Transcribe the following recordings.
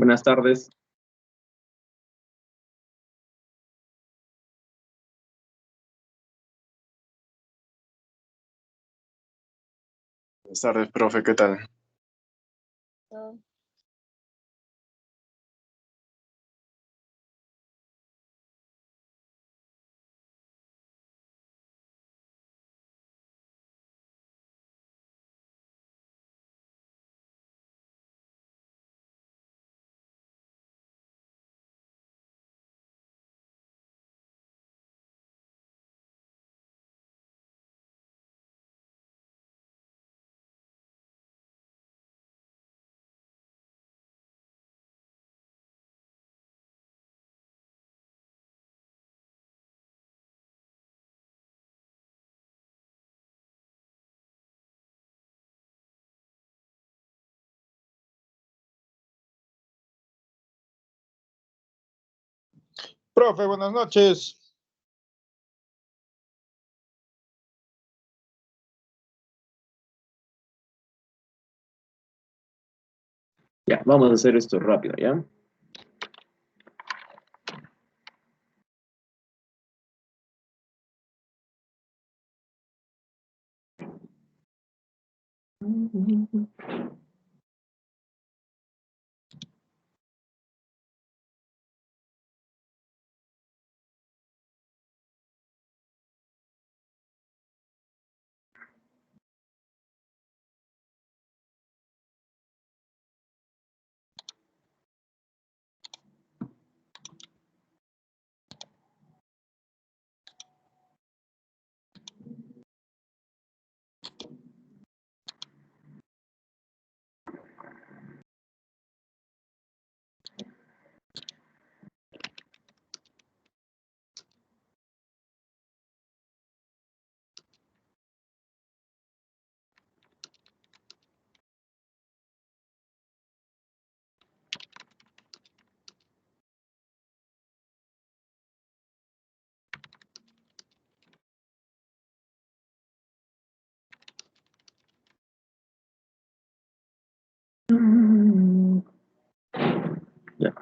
Buenas tardes. Buenas tardes, profe, ¿qué tal? Profe, buenas noches. Ya, vamos a hacer esto rápido, ¿ya? Ya.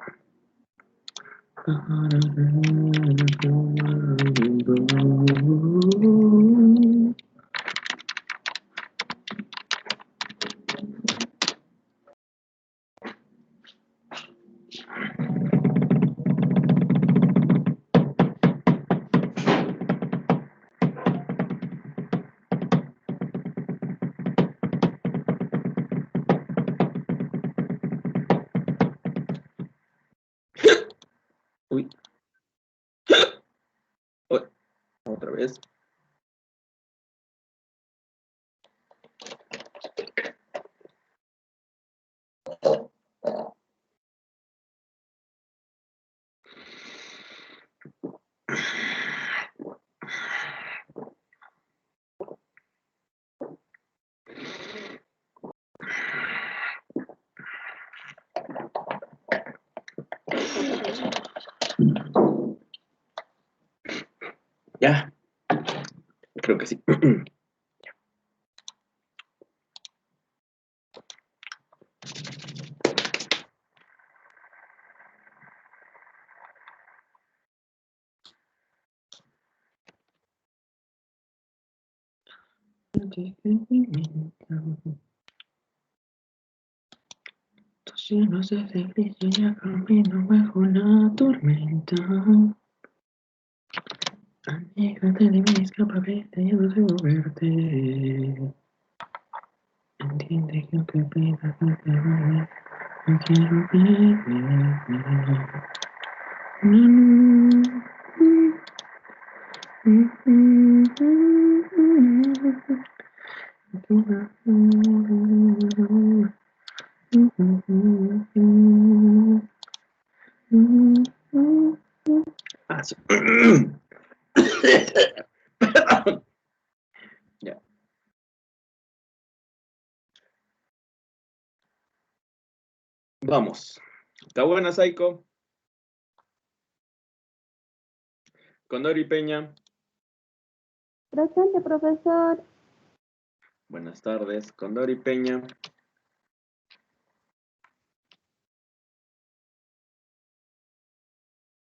Uy. Uy. Otra vez. Ya. Creo que sí. Llenos de felicidad camino bajo la tormenta. Aléjate de mí, escápate, yo no sé moverte. Entiende que aunque pida que te vaya, no quiero vivir. Ah, sí. Ya. Vamos. ¿Está buena, Saiko? Condori Peña. Presente, profesor. Buenas tardes. Condori Peña.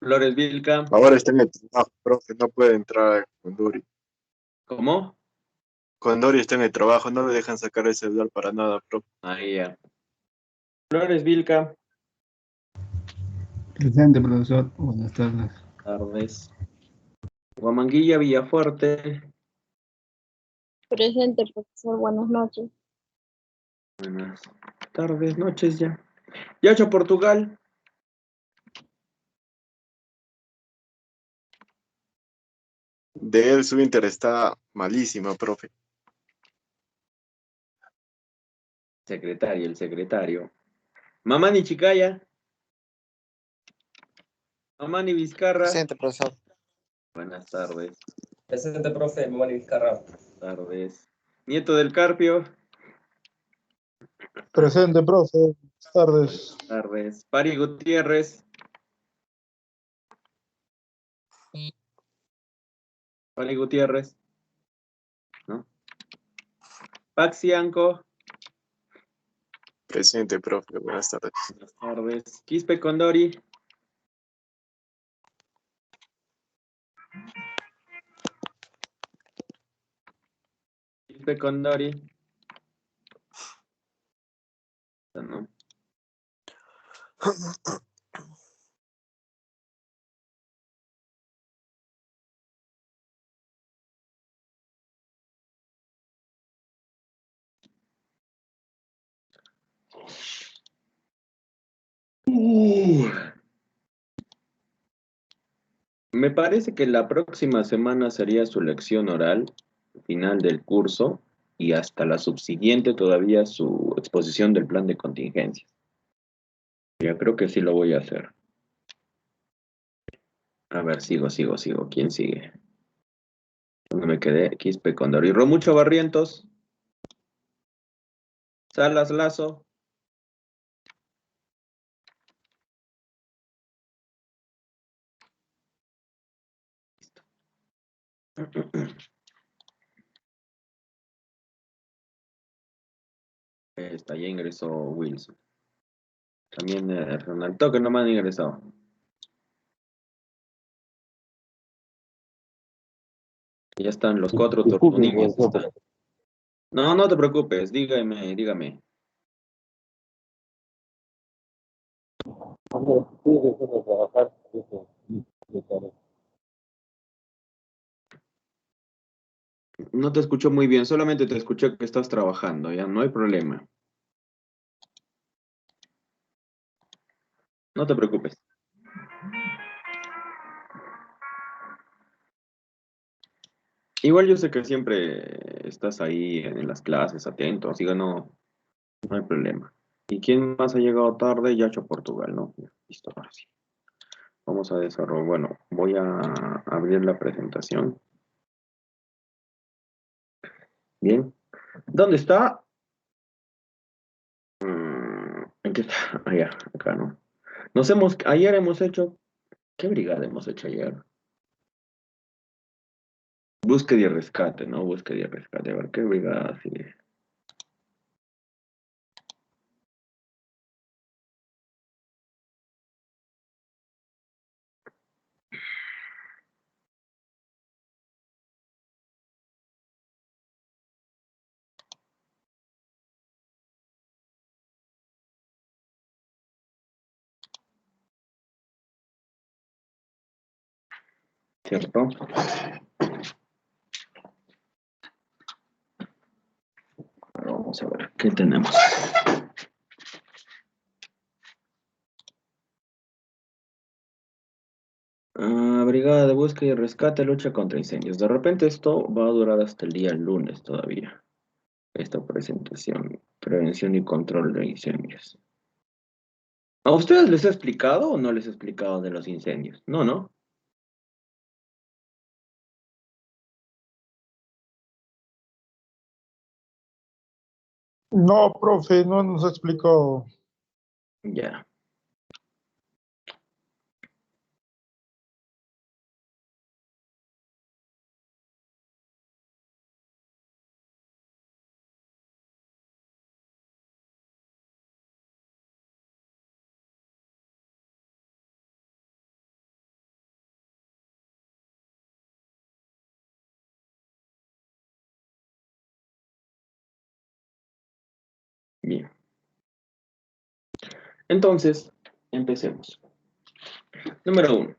Flores Vilca. Ahora está en el trabajo, profe, no puede entrar con Duri. ¿Cómo? Con Duri está en el trabajo, no le dejan sacar el celular para nada, profe. Ahí ya. Flores Vilca. Presente, profesor. Buenas tardes. Tardes. Guamanguilla Villafuerte. Presente, profesor. Buenas noches. Buenas tardes, noches ya. Yacho Portugal. De él su Inter está malísima, profe. Secretario, el secretario. Mamani Chicaya. Mamani Vizcarra. Presente, profesor. Buenas tardes. Presente, profe, Mamani Vizcarra. Tardes. Nieto del Carpio. Presente, profe. Buenas tardes. Tardes. Pari Gutiérrez. Pari Gutiérrez. ¿No? Paxianco. Presente, profe, buenas tardes. Buenas tardes. Quispe Condori. Quispe Condori. ¿No? Me parece que la próxima semana sería su lección oral, final del curso, y hasta la subsiguiente todavía su exposición del plan de contingencias. Ya creo que sí lo voy a hacer. A ver, sigo. ¿Quién sigue? ¿Dónde me quedé? Quispe Condori. Romucho Barrientos. Salas Lazo. Está, ya ingresó Wilson. También Ronaldo, que no me han ingresado. Ya están los 4 tortuniños. No, no te preocupes, dígame. No te escucho muy bien, solamente te escuché que estás trabajando, ya no hay problema. No te preocupes. Igual yo sé que siempre estás ahí en las clases, atento, así que no hay problema. ¿Y quién más ha llegado tarde? Yacho Portugal, ¿no? Listo, ahora sí. Vamos a desarrollar. Bueno, voy a abrir la presentación. Bien. ¿Dónde está? ¿En qué está? Allá, acá, ¿no? Ayer hemos hecho, ¿qué brigada hemos hecho ayer? Búsqueda y rescate, ¿no? Búsqueda y rescate. A ver, ¿qué brigada sigue? ¿Cierto? Ahora vamos a ver, ¿qué tenemos? Brigada de búsqueda y rescate, lucha contra incendios. De repente esto va a durar hasta el día lunes todavía. Esta presentación, prevención y control de incendios. ¿A ustedes les he explicado o no les he explicado de los incendios? No, ¿no? No, profe, no nos explicó. Ya. Entonces, empecemos. Número 1.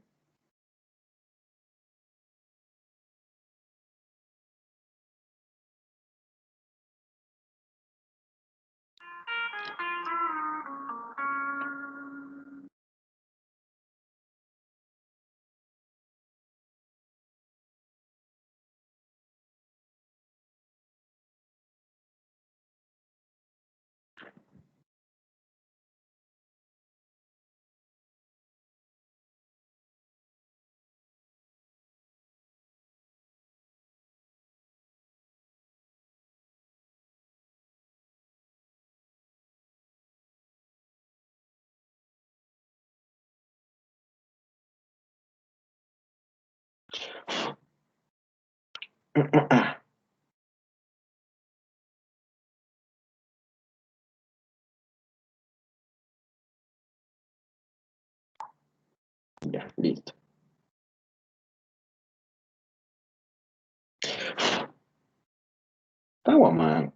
Ya, listo. Agua, man.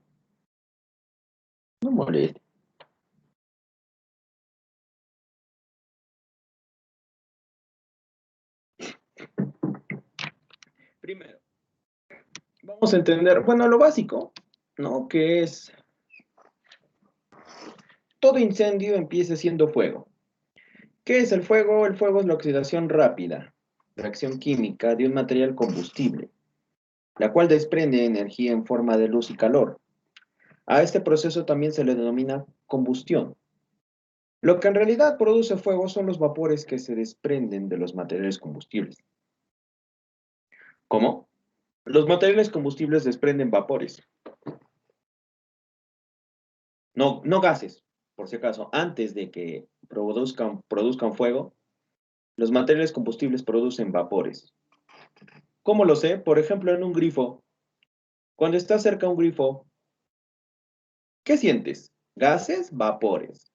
No moleste. Primero, vamos a entender, bueno, lo básico, ¿no? Que es, todo incendio empieza siendo fuego. ¿Qué es el fuego? El fuego es la oxidación rápida, reacción química de un material combustible, la cual desprende energía en forma de luz y calor. A este proceso también se le denomina combustión. Lo que en realidad produce fuego son los vapores que se desprenden de los materiales combustibles. ¿Cómo? Los materiales combustibles desprenden vapores. No gases, por si acaso. Antes de que produzcan fuego, los materiales combustibles producen vapores. ¿Cómo lo sé? Por ejemplo, en un grifo. Cuando estás cerca a un grifo, ¿qué sientes? ¿Gases? ¿Vapores?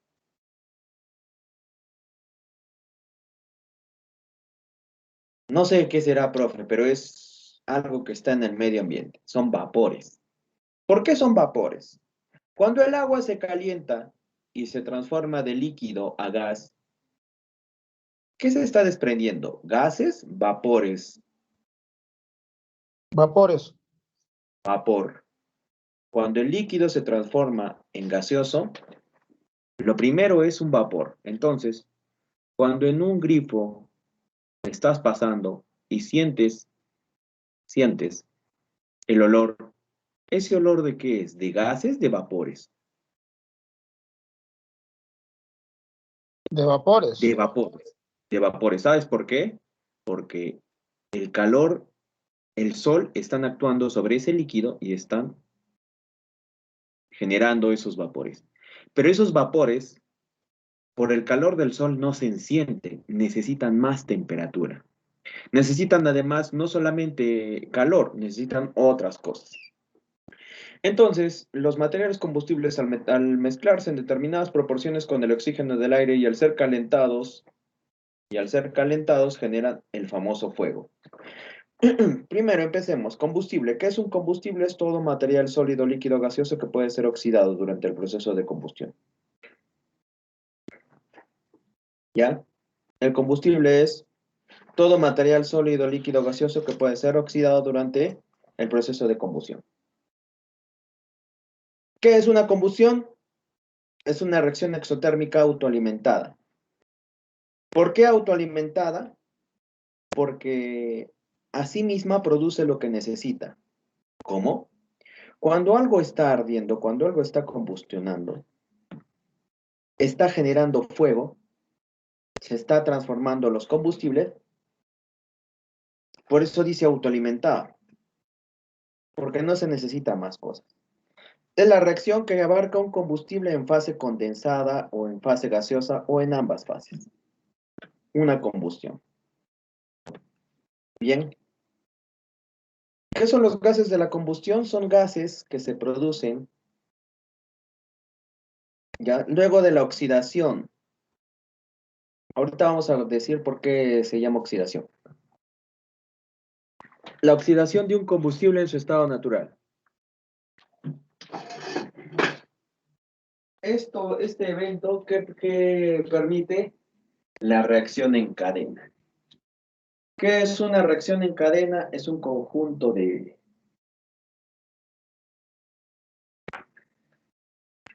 No sé qué será, profe, pero es algo que está en el medio ambiente. Son vapores. ¿Por qué son vapores? Cuando el agua se calienta y se transforma de líquido a gas, ¿qué se está desprendiendo? ¿Gases? ¿Vapores? Vapores. Vapor. Cuando el líquido se transforma en gaseoso, lo primero es un vapor. Entonces, cuando en un grifo estás pasando y sientes el olor, ¿ese olor de qué es? ¿De gases? ¿De vapores? De vapores. De vapores. De vapores. ¿Sabes por qué? Porque el calor, el sol están actuando sobre ese líquido y están generando esos vapores. Pero esos vapores, por el calor del sol, no se encienden, necesitan más temperatura. Necesitan además no solamente calor, necesitan otras cosas. Entonces, los materiales combustibles al mezclarse en determinadas proporciones con el oxígeno del aire y al ser calentados, generan el famoso fuego. Primero empecemos. Combustible. ¿Qué es un combustible? Es todo material sólido, líquido, gaseoso que puede ser oxidado durante el proceso de combustión. ¿Ya? El combustible es todo material sólido, líquido, gaseoso que puede ser oxidado durante el proceso de combustión. ¿Qué es una combustión? Es una reacción exotérmica autoalimentada. ¿Por qué autoalimentada? Porque a sí misma produce lo que necesita. ¿Cómo? Cuando algo está ardiendo, cuando algo está combustionando, está generando fuego, se está transformando los combustibles, por eso dice autoalimentada, porque no se necesita más cosas. Es la reacción que abarca un combustible en fase condensada o en fase gaseosa o en ambas fases. Una combustión. Bien. ¿Qué son los gases de la combustión? Son gases que se producen ya luego de la oxidación. Ahorita vamos a decir por qué se llama oxidación. La oxidación de un combustible en su estado natural. este evento que permite la reacción en cadena. ¿Qué es una reacción en cadena? Es un conjunto de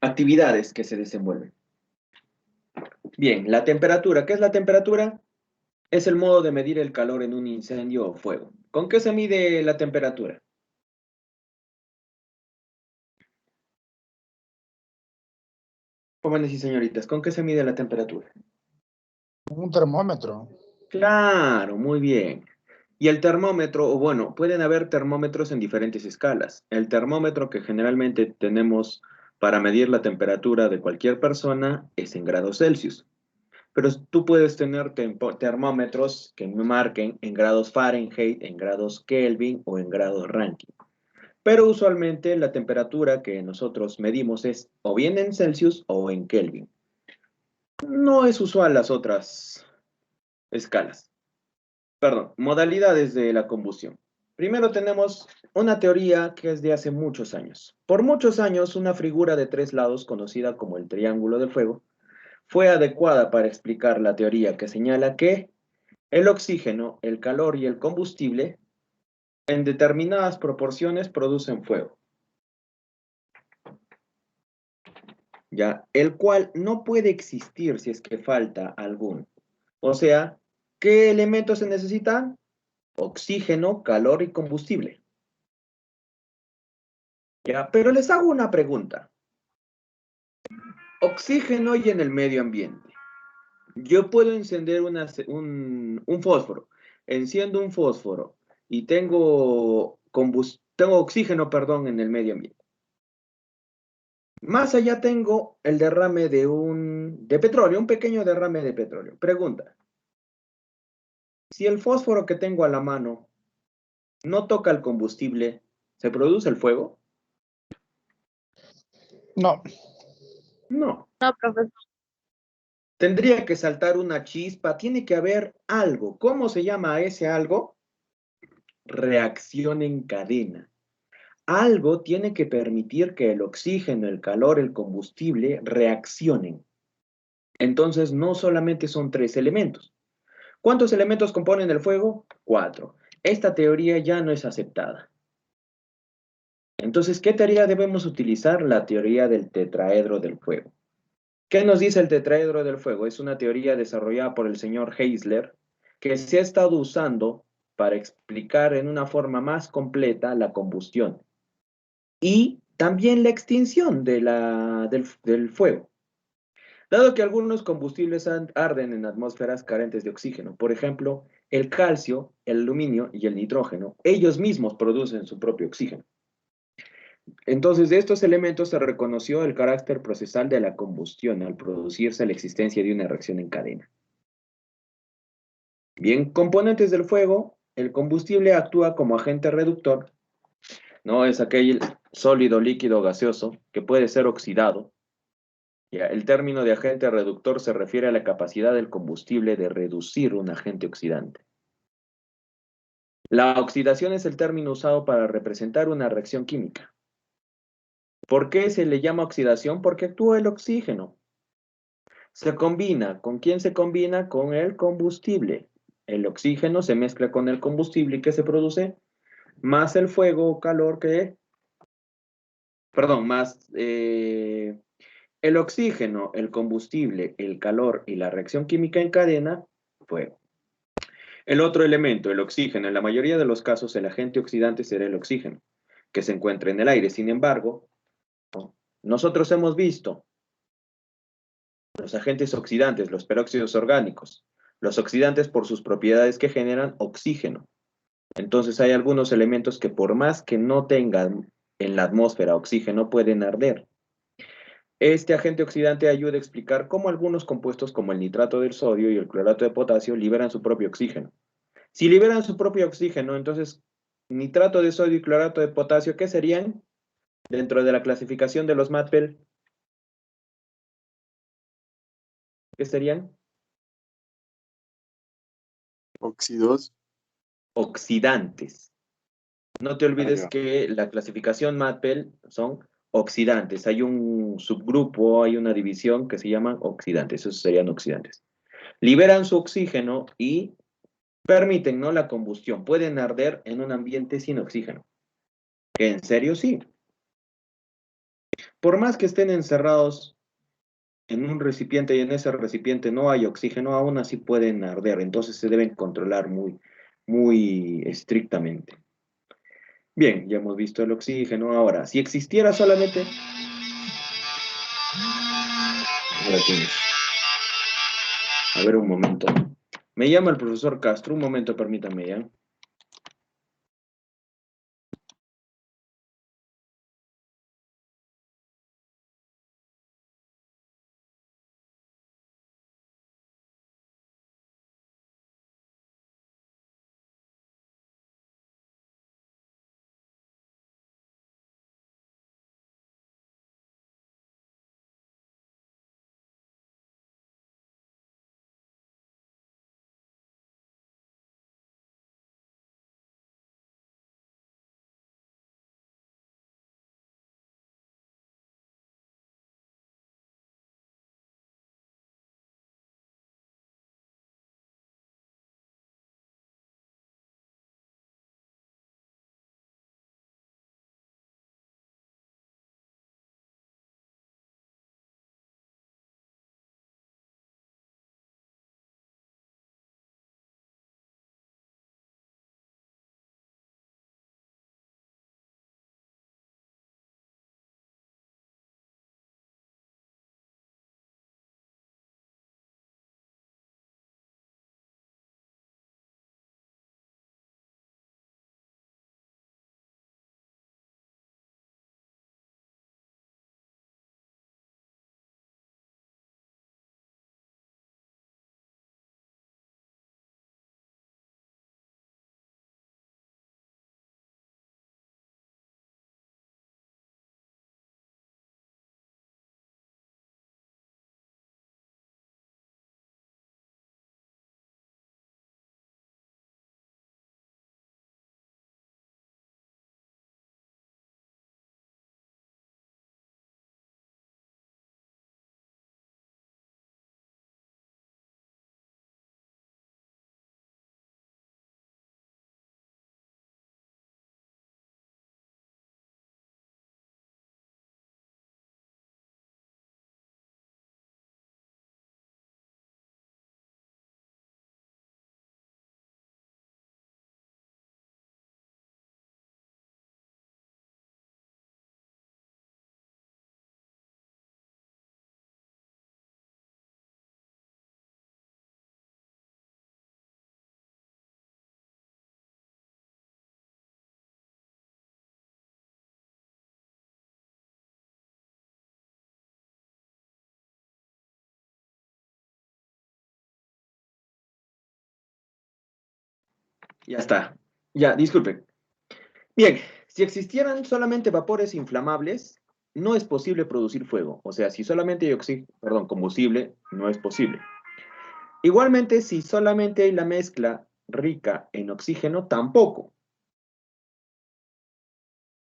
actividades que se desenvuelven. Bien, la temperatura. ¿Qué es la temperatura? Es el modo de medir el calor en un incendio o fuego. ¿Con qué se mide la temperatura? Jóvenes y señoritas, ¿con qué se mide la temperatura? Un termómetro. Claro, muy bien. Y el termómetro, o bueno, pueden haber termómetros en diferentes escalas. El termómetro que generalmente tenemos para medir la temperatura de cualquier persona es en grados Celsius. Pero tú puedes tener termómetros que me marquen en grados Fahrenheit, en grados Kelvin o en grados Rankine. Pero usualmente la temperatura que nosotros medimos es o bien en Celsius o en Kelvin. No es usual las otras escalas. Perdón, modalidades de la combustión. Primero tenemos una teoría que es de hace muchos años. Por muchos años, una figura de 3 lados, conocida como el triángulo de fuego, fue adecuada para explicar la teoría que señala que el oxígeno, el calor y el combustible, en determinadas proporciones, producen fuego, ¿ya? El cual no puede existir si es que falta alguno. O sea, ¿qué elementos se necesitan? Oxígeno, calor y combustible. ¿Ya? Pero les hago una pregunta. Oxígeno y en el medio ambiente. Yo puedo encender un fósforo. Enciendo un fósforo y tengo oxígeno, perdón, en el medio ambiente. Más allá tengo el derrame de petróleo, un pequeño derrame de petróleo. Pregunta. Si el fósforo que tengo a la mano no toca el combustible, ¿se produce el fuego? No. No. No, profesor. Tendría que saltar una chispa, tiene que haber algo. ¿Cómo se llama ese algo? Reacción en cadena. Algo tiene que permitir que el oxígeno, el calor, el combustible reaccionen. Entonces, no solamente son 3 elementos. ¿Cuántos elementos componen el fuego? 4. Esta teoría ya no es aceptada. Entonces, ¿qué teoría debemos utilizar? La teoría del tetraedro del fuego. ¿Qué nos dice el tetraedro del fuego? Es una teoría desarrollada por el señor Heisler que se ha estado usando para explicar en una forma más completa la combustión y también la extinción del fuego. Dado que algunos combustibles arden en atmósferas carentes de oxígeno, por ejemplo, el calcio, el aluminio y el nitrógeno, ellos mismos producen su propio oxígeno. Entonces, de estos elementos se reconoció el carácter procesal de la combustión al producirse la existencia de una reacción en cadena. Bien, componentes del fuego, el combustible actúa como agente reductor, ¿no? Es aquel sólido, líquido, gaseoso que puede ser oxidado. Ya, el término de agente reductor se refiere a la capacidad del combustible de reducir un agente oxidante. La oxidación es el término usado para representar una reacción química. ¿Por qué se le llama oxidación? Porque actúa el oxígeno. Se combina. ¿Con quién se combina? Con el combustible. El oxígeno se mezcla con el combustible. ¿Y qué se produce? Más el fuego o calor que... Perdón, más el oxígeno, el combustible, el calor y la reacción química en cadena, fuego. El otro elemento, el oxígeno, en la mayoría de los casos el agente oxidante será el oxígeno, que se encuentra en el aire. Sin embargo, nosotros hemos visto los agentes oxidantes, los peróxidos orgánicos, los oxidantes por sus propiedades que generan oxígeno. Entonces hay algunos elementos que por más que no tengan en la atmósfera oxígeno pueden arder. Este agente oxidante ayuda a explicar cómo algunos compuestos como el nitrato del sodio y el clorato de potasio liberan su propio oxígeno. Si liberan su propio oxígeno, entonces nitrato de sodio y clorato de potasio, ¿qué serían? Dentro de la clasificación de los MATPEL, ¿qué serían? Óxidos. Oxidantes. No te olvides ya. que la clasificación MATPEL son oxidantes. Hay un subgrupo, hay una división que se llaman oxidantes. Esos serían oxidantes. Liberan su oxígeno y permiten, ¿no?, la combustión. Pueden arder en un ambiente sin oxígeno. En serio, sí. Por más que estén encerrados en un recipiente y en ese recipiente no hay oxígeno, aún así pueden arder. Entonces se deben controlar muy, muy estrictamente. Bien, ya hemos visto el oxígeno. Ahora, si existiera solamente... Ahora tienes. A ver, un momento. Me llama el profesor Castro. Un momento, permítame ya. Ya está. Ya, disculpen. Bien, si existieran solamente vapores inflamables, no es posible producir fuego. O sea, si solamente hay combustible, no es posible. Igualmente, si solamente hay la mezcla rica en oxígeno, tampoco.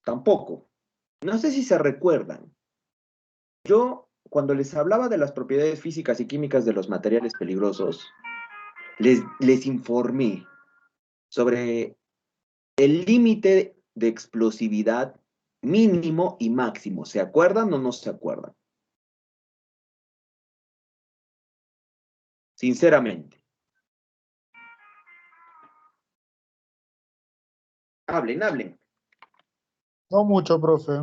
Tampoco. No sé si se recuerdan. Yo, cuando les hablaba de las propiedades físicas y químicas de los materiales peligrosos, les informé sobre el límite de explosividad mínimo y máximo. ¿Se acuerdan o no se acuerdan? Sinceramente. Hablen, hablen. No mucho, profe.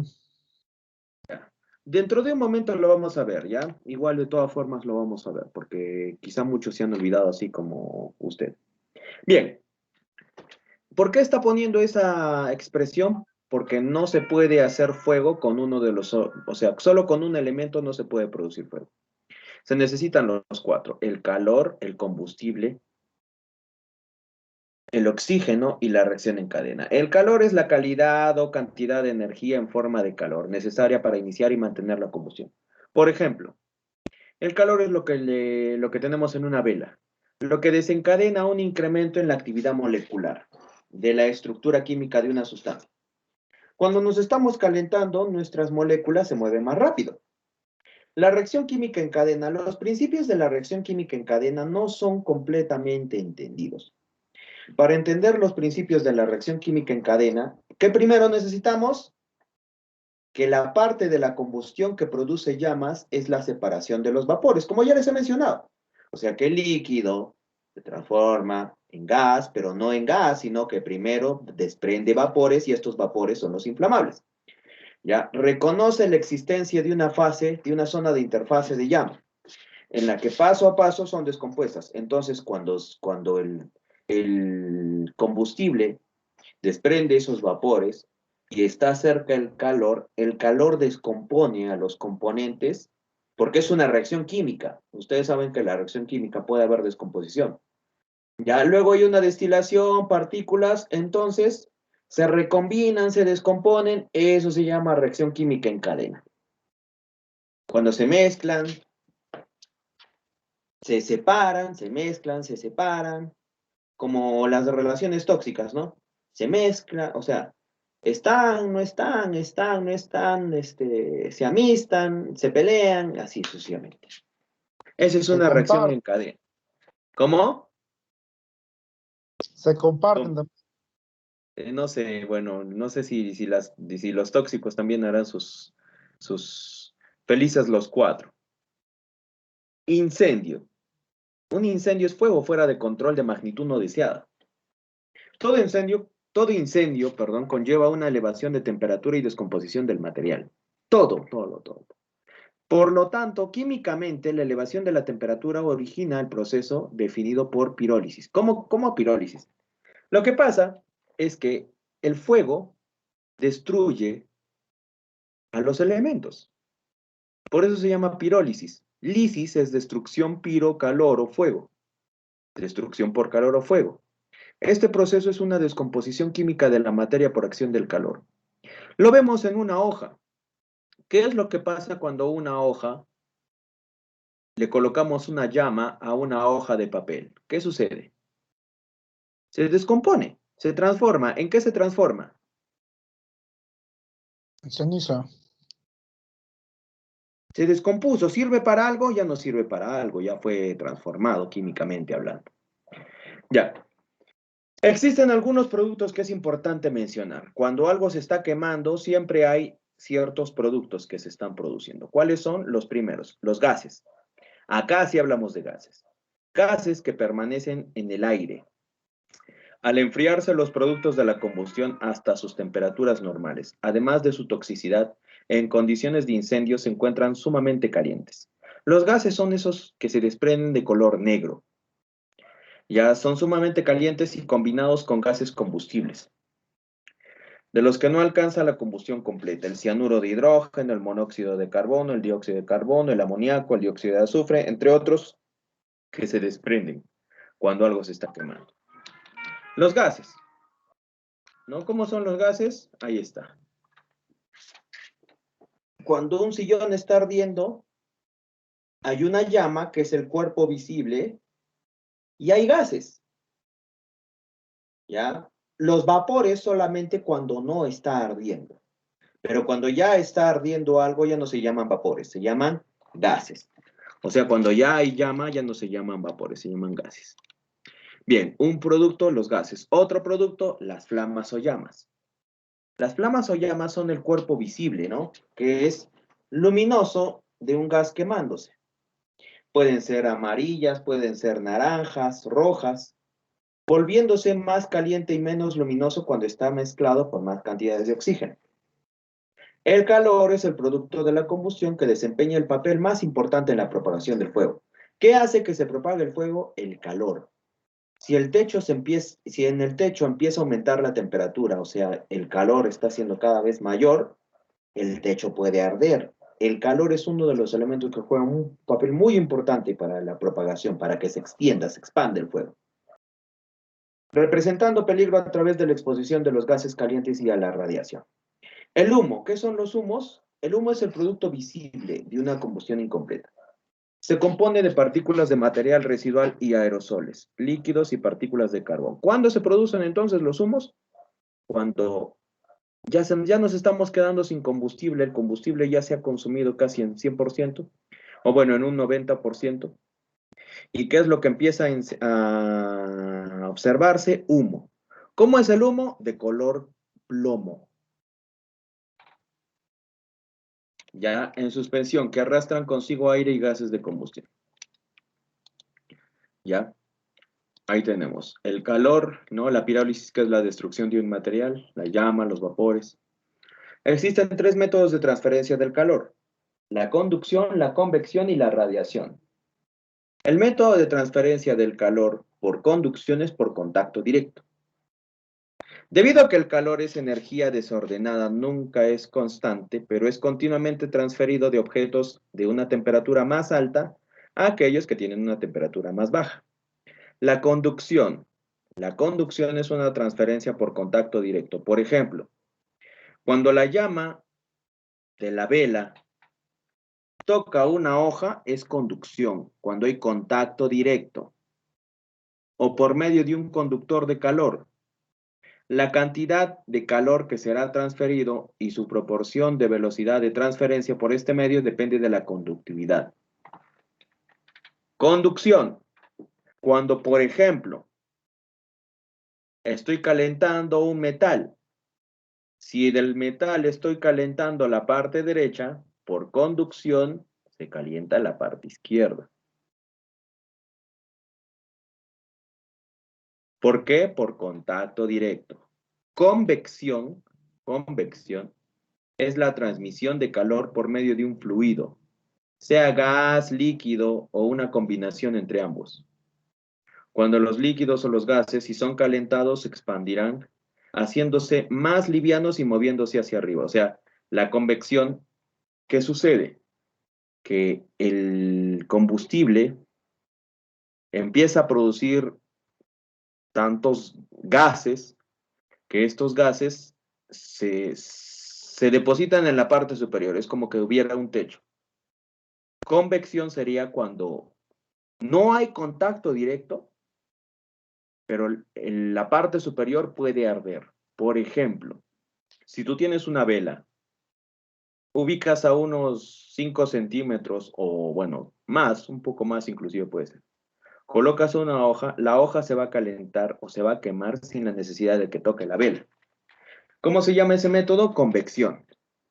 Dentro de un momento lo vamos a ver, ¿ya? Igual de todas formas lo vamos a ver, porque quizá muchos se han olvidado así como usted. Bien. ¿Por qué está poniendo esa expresión? Porque no se puede hacer fuego con uno de los, o sea, solo con un elemento no se puede producir fuego. Se necesitan los cuatro: el calor, el combustible, el oxígeno y la reacción en cadena. El calor es la calidad o cantidad de energía en forma de calor necesaria para iniciar y mantener la combustión. Por ejemplo, el calor es lo que tenemos en una vela, lo que desencadena un incremento en la actividad molecular de la estructura química de una sustancia. Cuando nos estamos calentando, nuestras moléculas se mueven más rápido. La reacción química en cadena, los principios de la reacción química en cadena no son completamente entendidos. Para entender los principios de la reacción química en cadena, ¿qué primero necesitamos? Que la parte de la combustión que produce llamas es la separación de los vapores, como ya les he mencionado. O sea que el líquido se transforma en gas, pero no en gas, sino que primero desprende vapores y estos vapores son los inflamables. ¿Ya? Reconoce la existencia de una fase, de una zona de interfase de llama, en la que paso a paso son descompuestas. Entonces, cuando el combustible desprende esos vapores y está cerca el calor descompone a los componentes porque es una reacción química. Ustedes saben que la reacción química puede haber descomposición. Ya luego hay una destilación, partículas, entonces se recombinan, se descomponen, eso se llama reacción química en cadena. Cuando se mezclan, se separan, se mezclan, se separan, como las relaciones tóxicas, ¿no? Se mezclan, o sea, están, no están, están, no están, se amistan, se pelean, así sucesivamente. Esa es Se una reacción en comparten, cadena. ¿Cómo? se comparten. No sé, bueno, no sé si los tóxicos también harán sus felices los cuatro. Incendio. Un incendio es fuego fuera de control de magnitud no deseada. Todo incendio, perdón, conlleva una elevación de temperatura y descomposición del material. Todo. Por lo tanto, químicamente, la elevación de la temperatura origina el proceso definido por pirólisis. ¿Cómo pirólisis? Lo que pasa es que el fuego destruye a los elementos. Por eso se llama pirólisis. Lisis es destrucción, piro, calor o fuego. Destrucción por calor o fuego. Este proceso es una descomposición química de la materia por acción del calor. Lo vemos en una hoja. ¿Qué es lo que pasa cuando una hoja le colocamos una llama a una hoja de papel? ¿Qué sucede? Se descompone, se transforma. ¿En qué se transforma? Ceniza. Se descompuso, ¿sirve para algo? Ya no sirve para algo, ya fue transformado químicamente hablando. Ya. Existen algunos productos que es importante mencionar. Cuando algo se está quemando, siempre hay ciertos productos que se están produciendo. ¿Cuáles son los primeros? Los gases. Acá sí hablamos de gases. Gases que permanecen en el aire. Al enfriarse los productos de la combustión hasta sus temperaturas normales, además de su toxicidad, en condiciones de incendio se encuentran sumamente calientes. Los gases son esos que se desprenden de color negro. Ya son sumamente calientes y combinados con gases combustibles, de los que no alcanza la combustión completa: el cianuro de hidrógeno, el monóxido de carbono, el dióxido de carbono, el amoníaco, el dióxido de azufre, entre otros, que se desprenden cuando algo se está quemando. Los gases, ¿no? ¿Cómo son los gases? Ahí está. Cuando un sillón está ardiendo, hay una llama que es el cuerpo visible y hay gases, ¿ya? Los vapores solamente cuando no está ardiendo. Pero cuando ya está ardiendo algo, ya no se llaman vapores, se llaman gases. O sea, cuando ya hay llama, ya no se llaman vapores, se llaman gases. Bien, un producto, los gases. Otro producto, las flamas o llamas. Las flamas o llamas son el cuerpo visible, ¿no? Que es luminoso de un gas quemándose. Pueden ser amarillas, pueden ser naranjas, rojas, volviéndose más caliente y menos luminoso cuando está mezclado con más cantidades de oxígeno. El calor es el producto de la combustión que desempeña el papel más importante en la propagación del fuego. ¿Qué hace que se propague el fuego? El calor. Si en el techo empieza a aumentar la temperatura, o sea, el calor está siendo cada vez mayor, el techo puede arder. El calor es uno de los elementos que juegan un papel muy importante para la propagación, para que se extienda, se expande el fuego, representando peligro a través de la exposición de los gases calientes y a la radiación. El humo, ¿qué son los humos? El humo es el producto visible de una combustión incompleta. Se compone de partículas de material residual y aerosoles, líquidos y partículas de carbón. ¿Cuándo se producen entonces los humos? Cuando ya nos estamos quedando sin combustible, el combustible ya se ha consumido casi en 100%, o bueno, en un 90%. ¿Y qué es lo que empieza a observarse? Humo. ¿Cómo es el humo? De color plomo. Ya en suspensión, que arrastran consigo aire y gases de combustión. ¿Ya? Ahí tenemos el calor, ¿no? La pirólisis, que es la destrucción de un material, la llama, los vapores. Existen 3 métodos de transferencia del calor: la conducción, la convección y la radiación. El método de transferencia del calor por conducción es por contacto directo. Debido a que el calor es energía desordenada, nunca es constante, pero es continuamente transferido de objetos de una temperatura más alta a aquellos que tienen una temperatura más baja. La conducción. La conducción es una transferencia por contacto directo. Por ejemplo, cuando la llama de la vela toca una hoja, es conducción, cuando hay contacto directo. O por medio de un conductor de calor. La cantidad de calor que será transferido y su proporción de velocidad de transferencia por este medio depende de la conductividad. Conducción. Cuando, por ejemplo, estoy calentando un metal. Si del metal estoy calentando la parte derecha, por conducción se calienta la parte izquierda. ¿Por qué? Por contacto directo. Convección es la transmisión de calor por medio de un fluido, sea gas, líquido o una combinación entre ambos. Cuando los líquidos o los gases, si son calentados, se expandirán, haciéndose más livianos y moviéndose hacia arriba. O sea, la convección, ¿qué sucede? Que el combustible empieza a producir tantos gases que estos gases se depositan en la parte superior. Es como que hubiera un techo. Convección sería cuando no hay contacto directo, pero en la parte superior puede arder. Por ejemplo, si tú tienes una vela, ubicas a unos 5 centímetros o bueno, más, un poco más inclusive puede ser. Colocas una hoja, la hoja se va a calentar o se va a quemar sin la necesidad de que toque la vela. ¿Cómo se llama ese método? Convección.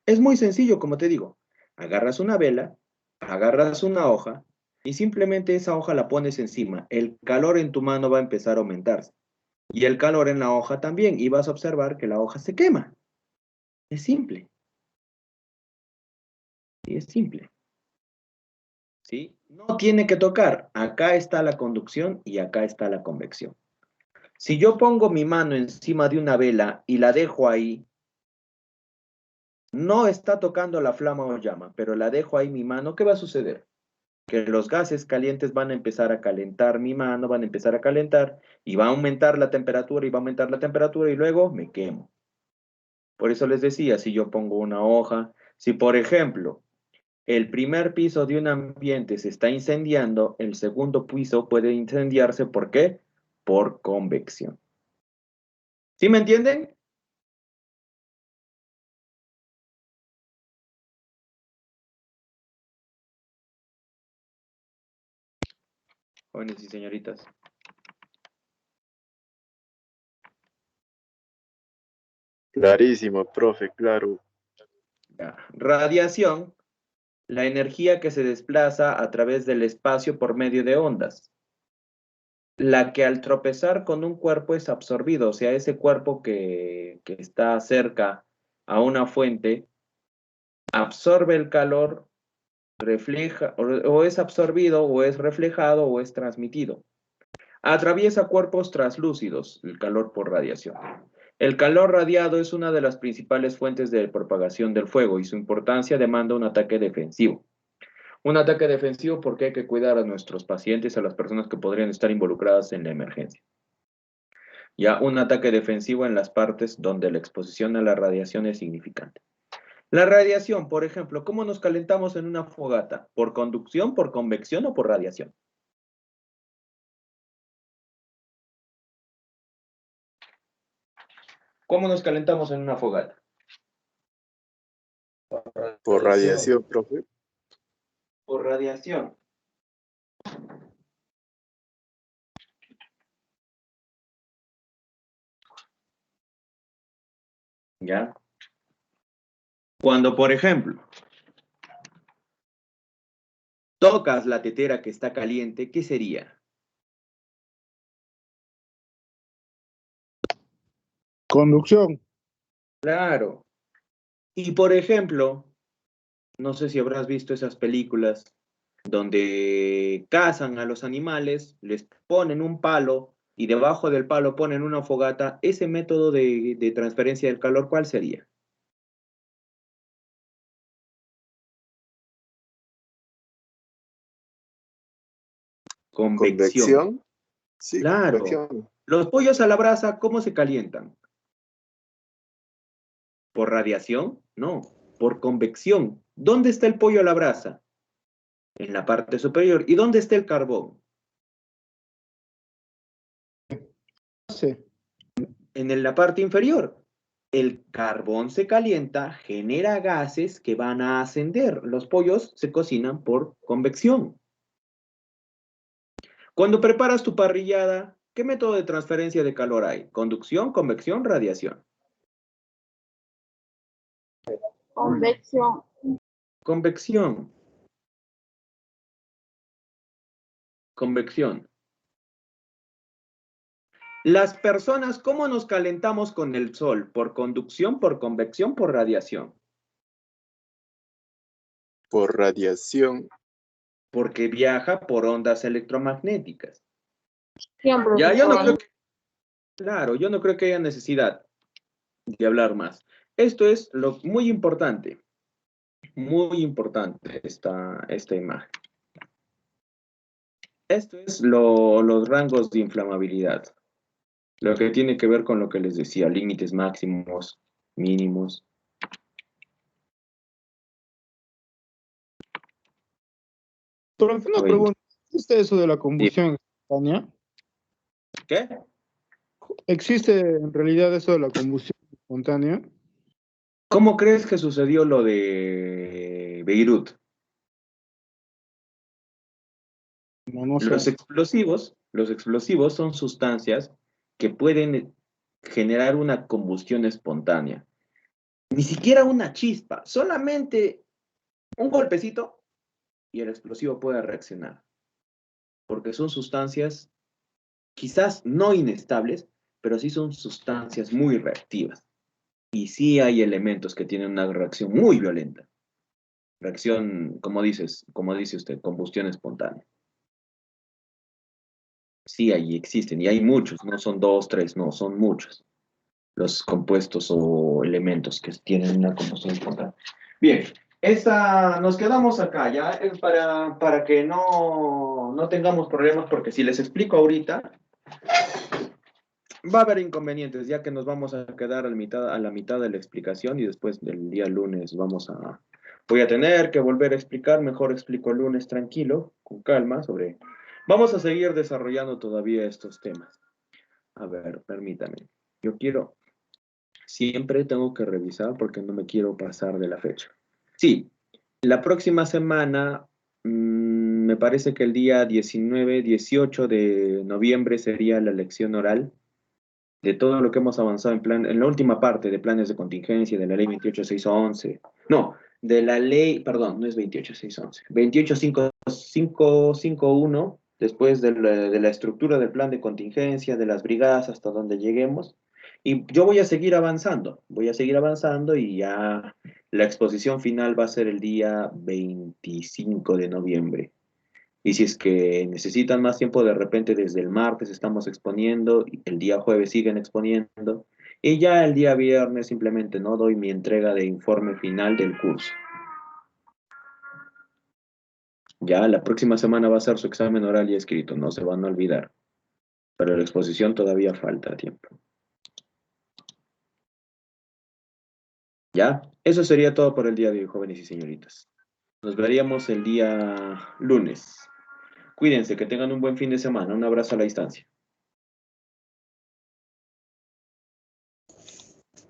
Es muy sencillo, como te digo. Agarras una vela, agarras una hoja y simplemente esa hoja la pones encima. El calor en tu mano va a empezar a aumentarse. Y el calor en la hoja también. Y vas a observar que la hoja se quema. Es simple. Sí, es simple. ¿Sí? No tiene que tocar. Acá está la conducción y acá está la convección. Si yo pongo mi mano encima de una vela y la dejo ahí, no está tocando la flama o llama, pero la dejo ahí mi mano, ¿qué va a suceder? Que los gases calientes van a empezar a calentar mi mano, van a empezar a calentar y va a aumentar la temperatura y va a aumentar la temperatura y luego me quemo. Por eso les decía, si yo pongo una hoja, si por ejemplo el primer piso de un ambiente se está incendiando, el segundo piso puede incendiarse, ¿por qué? Por convección. ¿Sí me entienden? Jóvenes y señoritas. Clarísimo, profe, claro. Ya. Radiación, la energía que se desplaza a través del espacio por medio de ondas. La que al tropezar con un cuerpo es absorbido, o sea, ese cuerpo que está cerca a una fuente, absorbe el calor, refleja, o es absorbido, o es reflejado, o es transmitido. Atraviesa cuerpos translúcidos, el calor por radiación. El calor radiado es una de las principales fuentes de propagación del fuego y su importancia demanda un ataque defensivo. Un ataque defensivo porque hay que cuidar a nuestros pacientes, a las personas que podrían estar involucradas en la emergencia. Ya un ataque defensivo en las partes donde la exposición a la radiación es significante. La radiación, por ejemplo, ¿cómo nos calentamos en una fogata? ¿Por conducción, por convección o por radiación? ¿Cómo nos calentamos en una fogata? Por radiación, profe. Por radiación. ¿Ya? Cuando, por ejemplo, tocas la tetera que está caliente, ¿qué sería? Conducción. Claro. Y por ejemplo, no sé si habrás visto esas películas donde cazan a los animales, les ponen un palo y debajo del palo ponen una fogata. Ese método de transferencia del calor, ¿cuál sería? Convección. Convección. Sí, Claro. convección. Los pollos a la brasa, ¿cómo se calientan? ¿Por radiación? No, por convección. ¿Dónde está el pollo a la brasa? En la parte superior. ¿Y dónde está el carbón? Sí. En la parte inferior. El carbón se calienta, genera gases que van a ascender. Los pollos se cocinan por convección. Cuando preparas tu parrillada, ¿qué método de transferencia de calor hay? ¿Conducción, convección, radiación? Convección. Convección. Convección. Las personas, ¿cómo nos calentamos con el sol? ¿Por conducción, por convección, por radiación? Por radiación. Porque viaja por ondas electromagnéticas. Siempre. Ya, yo no creo que, claro, yo no creo que haya necesidad de hablar más. Esto es lo muy importante esta imagen. Esto es los rangos de inflamabilidad, lo que tiene que ver con lo que les decía, límites máximos, mínimos. Profe, una Oye, pregunta. ¿Existe eso de la sí. combustión espontánea? ¿Qué? ¿Existe en realidad eso de la combustión espontánea? ¿Cómo crees que sucedió lo de Beirut? No sé. Los explosivos son sustancias que pueden generar una combustión espontánea. Ni siquiera una chispa, solamente un golpecito y el explosivo puede reaccionar. Porque son sustancias quizás no inestables, pero sí son sustancias muy reactivas. Y sí hay elementos que tienen una reacción muy violenta. Reacción, como dice usted, combustión espontánea. Sí, ahí existen, y hay muchos, no son dos, tres, no, son muchos los compuestos o elementos que tienen una combustión espontánea. Bien, nos quedamos acá, ya, para que no tengamos problemas, porque si les explico ahorita, va a haber inconvenientes, ya que nos vamos a quedar a la mitad de la explicación y después del día lunes voy a tener que volver a explicar, mejor explico el lunes tranquilo, con calma, vamos a seguir desarrollando todavía estos temas. A ver, permítame. Siempre tengo que revisar porque no me quiero pasar de la fecha. Sí, la próxima semana, me parece que el día 19, 18 de noviembre sería la lección oral de todo lo que hemos avanzado en la última parte de planes de contingencia de la ley 28611. No, de la ley, perdón, no es 28611, 28551, después de la estructura del plan de contingencia, de las brigadas, hasta donde lleguemos. Y yo voy a seguir avanzando y ya la exposición final va a ser el día 25 de noviembre. Y si es que necesitan más tiempo, de repente desde el martes estamos exponiendo, y el día jueves siguen exponiendo, y ya el día viernes simplemente no doy mi entrega de informe final del curso. Ya la próxima semana va a ser su examen oral y escrito, no se van a olvidar. Pero la exposición todavía falta tiempo. ¿Ya? Eso sería todo por el día de hoy, jóvenes y señoritas. Nos veríamos el día lunes. Cuídense, que tengan un buen fin de semana. Un abrazo a la distancia.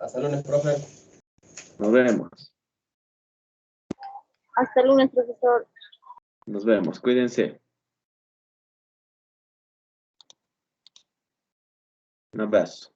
Hasta lunes, profe. Nos vemos. Hasta el lunes, profesor. Nos vemos, cuídense. Un abrazo.